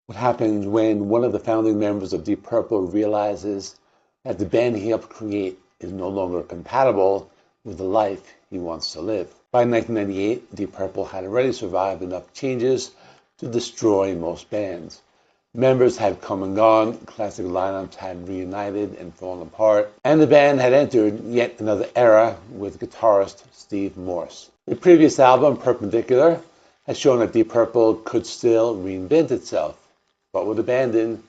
What happens when one of the founding members of Deep Purple realizes that the band he helped create is no longer compatible with the life he wants to live. By 1998, Deep Purple had already survived enough changes to destroy most bands. Members had come and gone, classic lineups had reunited and fallen apart, and the band had entered yet another era with guitarist Steve Morse. The previous album, Purpendicular, has shown that Deep Purple could still reinvent itself. But with Abandon,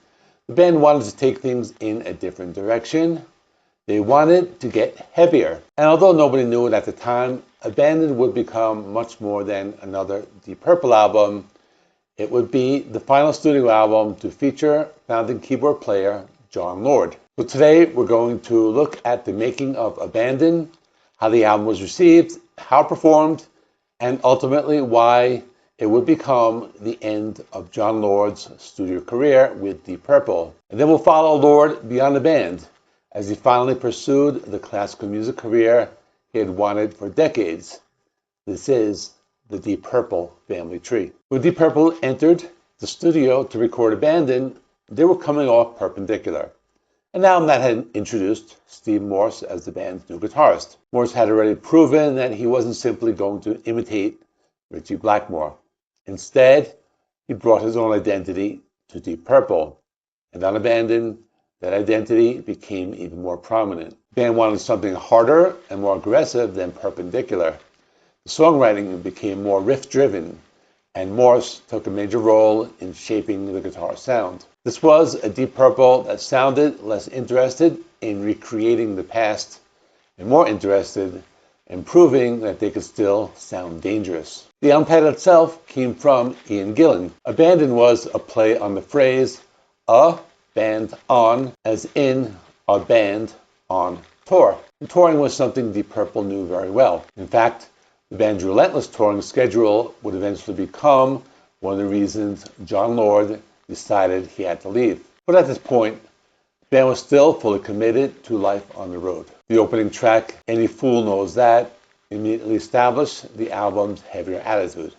the band wanted to take things in a different direction. They wanted to get heavier. And although nobody knew it at the time, Abandon would become much more than another Deep Purple album. It would be the final studio album to feature founding keyboard player Jon Lord. So today we're going to look at the making of Abandon, how the album was received, how it performed, and ultimately why it would become the end of Jon Lord's studio career with Deep Purple. And then we'll follow Lord beyond the band as he finally pursued the classical music career he had wanted for decades. This is the Deep Purple family tree. When Deep Purple entered the studio to record Abandon, they were coming off Purpendicular, an album that had introduced Steve Morse as the band's new guitarist. Morse had already proven that he wasn't simply going to imitate Ritchie Blackmore. Instead, he brought his own identity to Deep Purple, and on Abandon, that identity became even more prominent. The band wanted something harder and more aggressive than Purpendicular. The songwriting became more riff-driven, and Morse took a major role in shaping the guitar sound. This was a Deep Purple that sounded less interested in recreating the past and more interested in proving that they could still sound dangerous. The album title itself came from Ian Gillan. Abandon was a play on the phrase, a band on, as in a band on tour. And touring was something Deep Purple knew very well. In fact, the band's relentless touring schedule would eventually become one of the reasons Jon Lord decided he had to leave. But at this point, the band was still fully committed to life on the road. The opening track, Any Fool Knows That, immediately established the album's heavier attitude.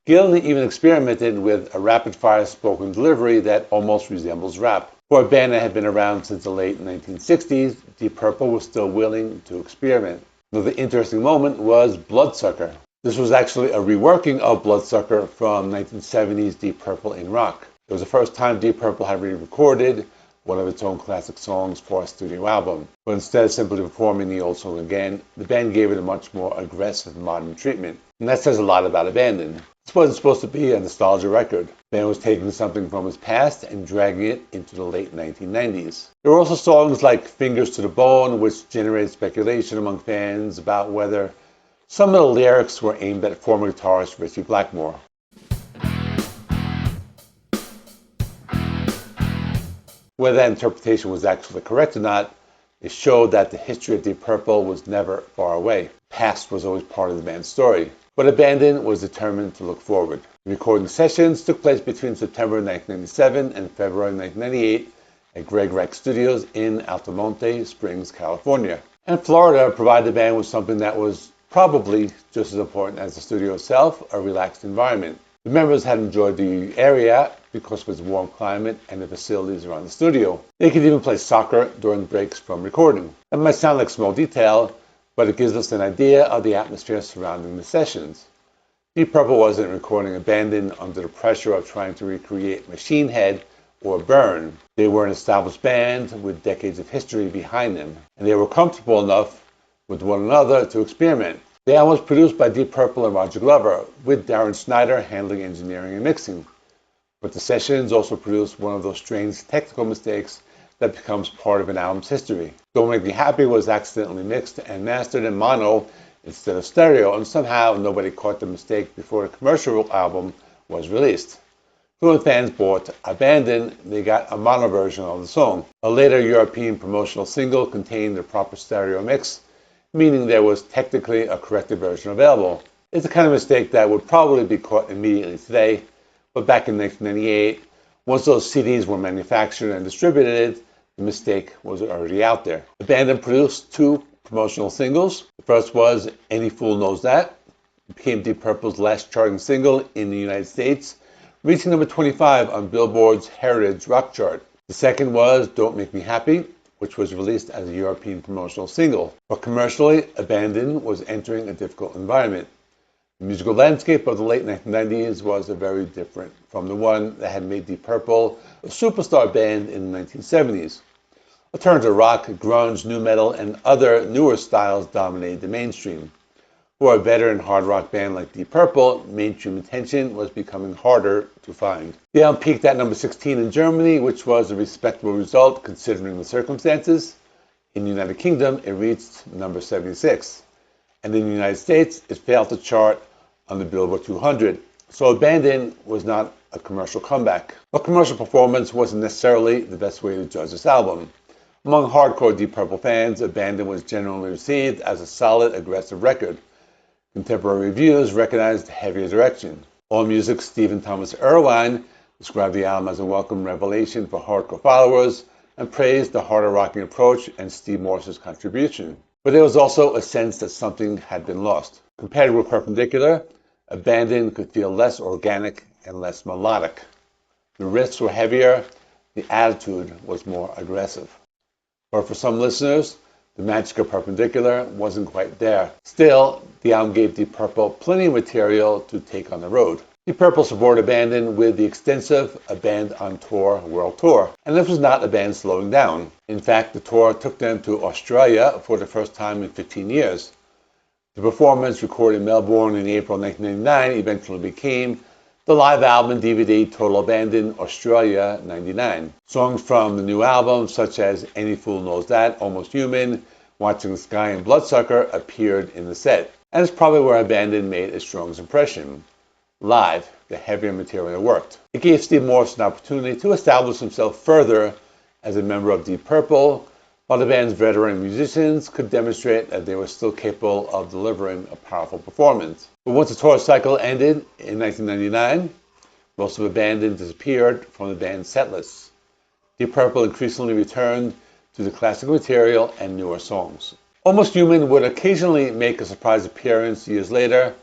Gillan even experimented with a rapid-fire spoken delivery that almost resembles rap. For a band that had been around since the late 1960s, Deep Purple was still willing to experiment. Another interesting moment was Bludsucker. This was actually a reworking of Bludsucker from 1970s Deep Purple in rock. It was the first time Deep Purple had re-recorded one of its own classic songs for a studio album. But instead of simply performing the old song again, the band gave it a much more aggressive modern treatment. And that says a lot about Abandon. This wasn't supposed to be a nostalgia record. The band was taking something from its past and dragging it into the late 1990s. There were also songs like Fingers to the Bone, which generated speculation among fans about whether some of the lyrics were aimed at former guitarist Ritchie Blackmore. Whether that interpretation was actually correct or not, it showed that the history of Deep Purple was never far away. The past was always part of the band's story. But Abandon was determined to look forward. The recording sessions took place between September 1997 and February 1998 at Greg Reich Studios in Altamonte Springs, California. And Florida provided the band with something that was probably just as important as the studio itself, a relaxed environment. The members had enjoyed the area because of its warm climate and the facilities around the studio. They could even play soccer during breaks from recording. That might sound like a small detail, but it gives us an idea of the atmosphere surrounding the sessions. Deep Purple wasn't recording Abandon under the pressure of trying to recreate Machine Head or Burn. They were an established band with decades of history behind them, and they were comfortable enough with one another to experiment. The album was produced by Deep Purple and Roger Glover, with Darren Snyder handling engineering and mixing. But the sessions also produced one of those strange technical mistakes that becomes part of an album's history. Don't Make Me Happy was accidentally mixed and mastered in mono instead of stereo, and somehow nobody caught the mistake before the commercial album was released. So when fans bought Abandon, they got a mono version of the song. A later European promotional single contained the proper stereo mix, meaning there was technically a corrected version available. It's the kind of mistake that would probably be caught immediately today, but back in 1998, once those CDs were manufactured and distributed, the mistake was already out there. Abandon produced two promotional singles. The first was Any Fool Knows That, It became Deep Purple's last charting single in the United States, reaching number 25 on Billboard's Heritage Rock Chart. The second was Don't Make Me Happy, which was released as a European promotional single. But commercially, Abandon was entering a difficult environment. The musical landscape of the late 1990s was very different from the one that had made Deep Purple a superstar band in the 1970s. Alternative rock, grunge, nu metal, and other newer styles dominated the mainstream. For a veteran hard rock band like Deep Purple, mainstream attention was becoming harder to find. The album peaked at number 16 in Germany, which was a respectable result considering the circumstances. In the United Kingdom, it reached number 76. And in the United States, it failed to chart on the Billboard 200. So Abandon was not a commercial comeback. But commercial performance wasn't necessarily the best way to judge this album. Among hardcore Deep Purple fans, Abandon was generally received as a solid, aggressive record. Contemporary reviewers recognized heavier direction. AllMusic's Stephen Thomas Erlewine described the album as a welcome revelation for hardcore followers and praised the harder rocking approach and Steve Morse's contribution. But there was also a sense that something had been lost. Compared with Purpendicular, Abandon could feel less organic and less melodic. The riffs were heavier, the attitude was more aggressive. But for some listeners, the magic of Purpendicular wasn't quite there. Still, the album gave Deep Purple plenty of material to take on the road. Deep Purple supported Abandon with the extensive A Band on Tour World Tour. And this was not a band slowing down. In fact, the tour took them to Australia for the first time in 15 years. The performance, recorded in Melbourne in April 1999, eventually became the live album and DVD Total Abandon Australia '99. Songs from the new album, such as Any Fool Knows That, Almost Human, Watching the Sky, and Bloodsucker, appeared in the set. And it's probably where Abandon made its strongest impression. Live, the heavier material worked. It gave Steve Morse an opportunity to establish himself further as a member of Deep Purple, while the band's veteran musicians could demonstrate that they were still capable of delivering a powerful performance. But once the tour cycle ended in 1999, most of Abandon disappeared from the band's set lists. Deep Purple increasingly returned to the classic material and newer songs. Almost Human would occasionally make a surprise appearance years later,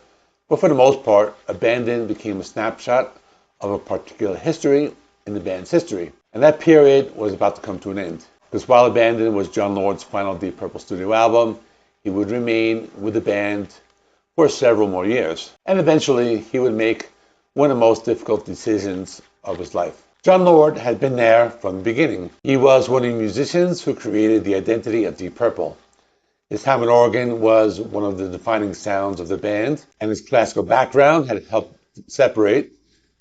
but for the most part, Abandon became a snapshot of a particular history in the band's history. And that period was about to come to an end. Because while Abandon was Jon Lord's final Deep Purple studio album, he would remain with the band for several more years. And eventually, he would make one of the most difficult decisions of his life. Jon Lord had been there from the beginning. He was one of the musicians who created the identity of Deep Purple. His Hammond organ was one of the defining sounds of the band, and his classical background had helped separate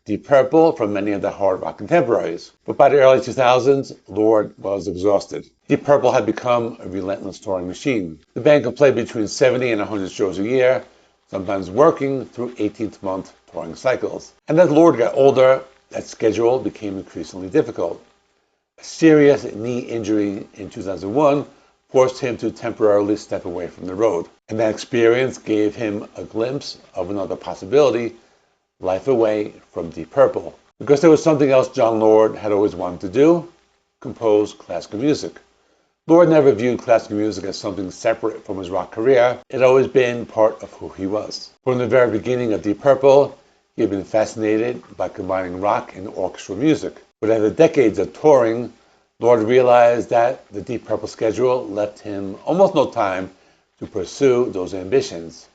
Deep Purple from many of the hard rock contemporaries. But by the early 2000s, Lord was exhausted. Deep Purple had become a relentless touring machine. The band could play between 70 and 100 shows a year, sometimes working through 18-month touring cycles. And as Lord got older, that schedule became increasingly difficult. A serious knee injury in 2001 forced him to temporarily step away from the road. And that experience gave him a glimpse of another possibility: life away from Deep Purple. Because there was something else Jon Lord had always wanted to do: compose classical music. Lord never viewed classical music as something separate from his rock career. It had always been part of who he was. From the very beginning of Deep Purple, he had been fascinated by combining rock and orchestral music. But after decades of touring, Lord realized that the Deep Purple schedule left him almost no time to pursue those ambitions.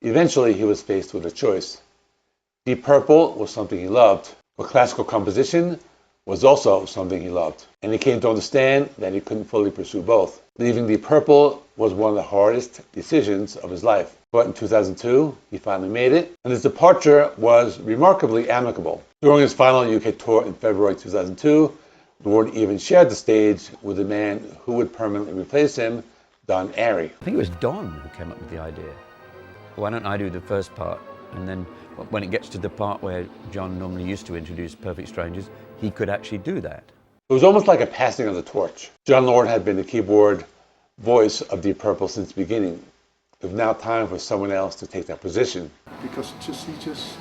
Eventually, he was faced with a choice. Deep Purple was something he loved, but classical composition was also something he loved. And he came to understand that he couldn't fully pursue both. Leaving Deep Purple was one of the hardest decisions of his life. But in 2002, he finally made it, and his departure was remarkably amicable. During his final UK tour in February 2002, Lord even shared the stage with the man who would permanently replace him, Don Airey. I think it was Don who came up with the idea. Why don't I do the first part, and then when it gets to the part where Jon normally used to introduce Perfect Strangers, he could actually do that. It was almost like a passing of the torch. Jon Lord had been the keyboard voice of Deep Purple since the beginning. It was now time for someone else to take that position. Because he just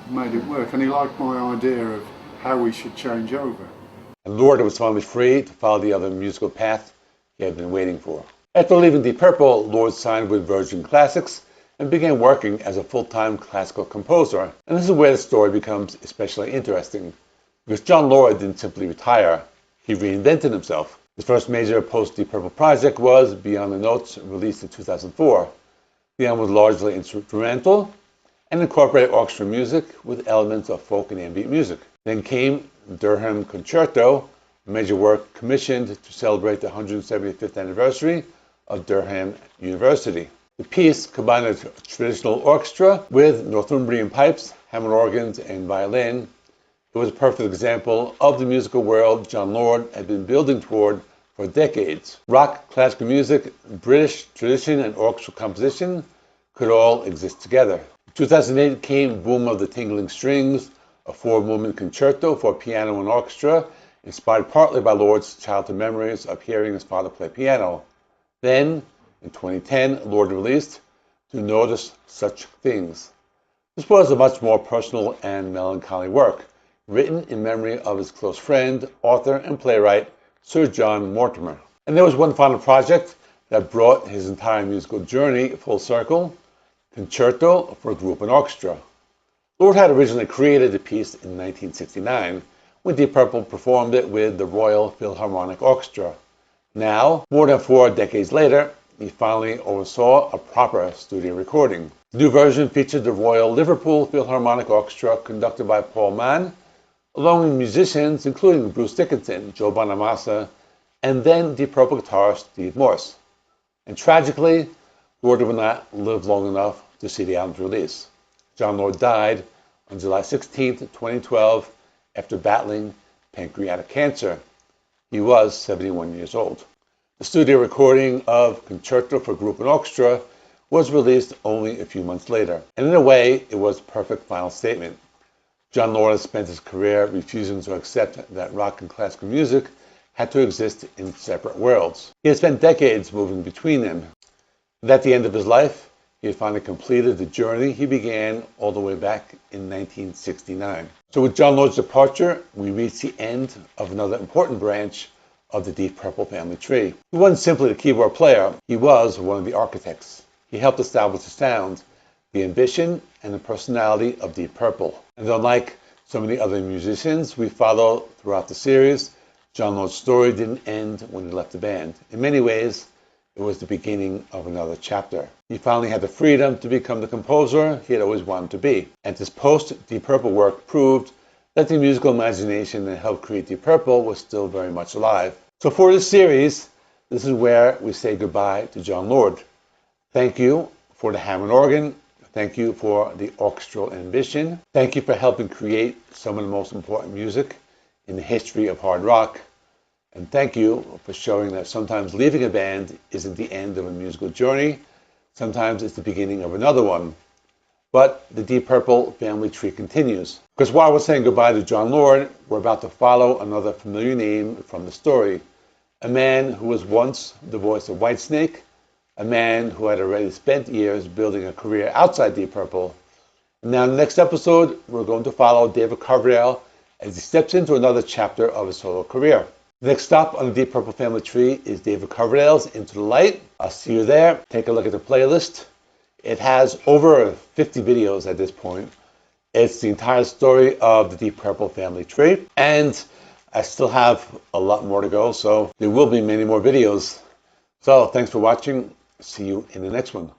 made it work, and he liked my idea of how we should change over. And Lord was finally free to follow the other musical path he had been waiting for. After leaving Deep Purple, Lord signed with Virgin Classics and began working as a full-time classical composer. And this is where the story becomes especially interesting, because Jon Lord didn't simply retire, he reinvented himself. His first major post-Deep Purple project was Beyond the Notes, released in 2004. The album was largely instrumental and incorporated orchestral music with elements of folk and ambient music. Then came Durham Concerto, a major work commissioned to celebrate the 175th anniversary of Durham University. The piece combined a traditional orchestra with Northumbrian pipes, Hammond organs, and violin. It was a perfect example of the musical world Jon Lord had been building toward for decades. Rock, classical music, British tradition, and orchestral composition could all exist together. In 2008 came Boom of the Tingling Strings, a four-movement concerto for piano and orchestra, inspired partly by Lord's childhood memories of hearing his father play piano. Then, in 2010, Lord released To Notice Such Things. This was a much more personal and melancholy work, written in memory of his close friend, author, and playwright, Sir John Mortimer. And there was one final project that brought his entire musical journey full circle, Concerto for Group and Orchestra. Lord had originally created the piece in 1969, when Deep Purple performed it with the Royal Philharmonic Orchestra. Now, more than 4 decades later, he finally oversaw a proper studio recording. The new version featured the Royal Liverpool Philharmonic Orchestra, conducted by Paul Mann, along with musicians including Bruce Dickinson, Joe Bonamassa, and then Deep Purple guitarist Steve Morse. And tragically, Lord would not live long enough to see the album's release. Jon Lord died on July 16, 2012, after battling pancreatic cancer. He was 71 years old. The studio recording of Concerto for Group and Orchestra was released only a few months later, and in a way, it was a perfect final statement. Jon Lord has spent his career refusing to accept that rock and classical music had to exist in separate worlds. He had spent decades moving between them, and at the end of his life, he had finally completed the journey he began all the way back in 1969. So with Jon Lord's departure, we reach the end of another important branch of the Deep Purple family tree. He wasn't simply a keyboard player, he was one of the architects. He helped establish the sound, the ambition, and the personality of Deep Purple. And unlike so many other musicians we follow throughout the series, Jon Lord's story didn't end when he left the band. In many ways, it was the beginning of another chapter. He finally had the freedom to become the composer he had always wanted to be. And his post-Deep Purple work proved that the musical imagination that helped create Deep Purple was still very much alive. So for this series, this is where we say goodbye to Jon Lord. Thank you for the Hammond organ. Thank you for the orchestral ambition. Thank you for helping create some of the most important music in the history of hard rock. And thank you for showing that sometimes leaving a band isn't the end of a musical journey. Sometimes it's the beginning of another one. But the Deep Purple family tree continues. Because while we're saying goodbye to Jon Lord, we're about to follow another familiar name from the story. A man who was once the voice of Whitesnake, a man who had already spent years building a career outside Deep Purple. And now in the next episode, we're going to follow David Coverdale as he steps into another chapter of his solo career. The next stop on the Deep Purple family tree is David Coverdale's Into the Light. I'll see you there. Take a look at the playlist. It has over 50 videos at this point. It's the entire story of the Deep Purple family tree. And I still have a lot more to go, so there will be many more videos. So thanks for watching. See you in the next one.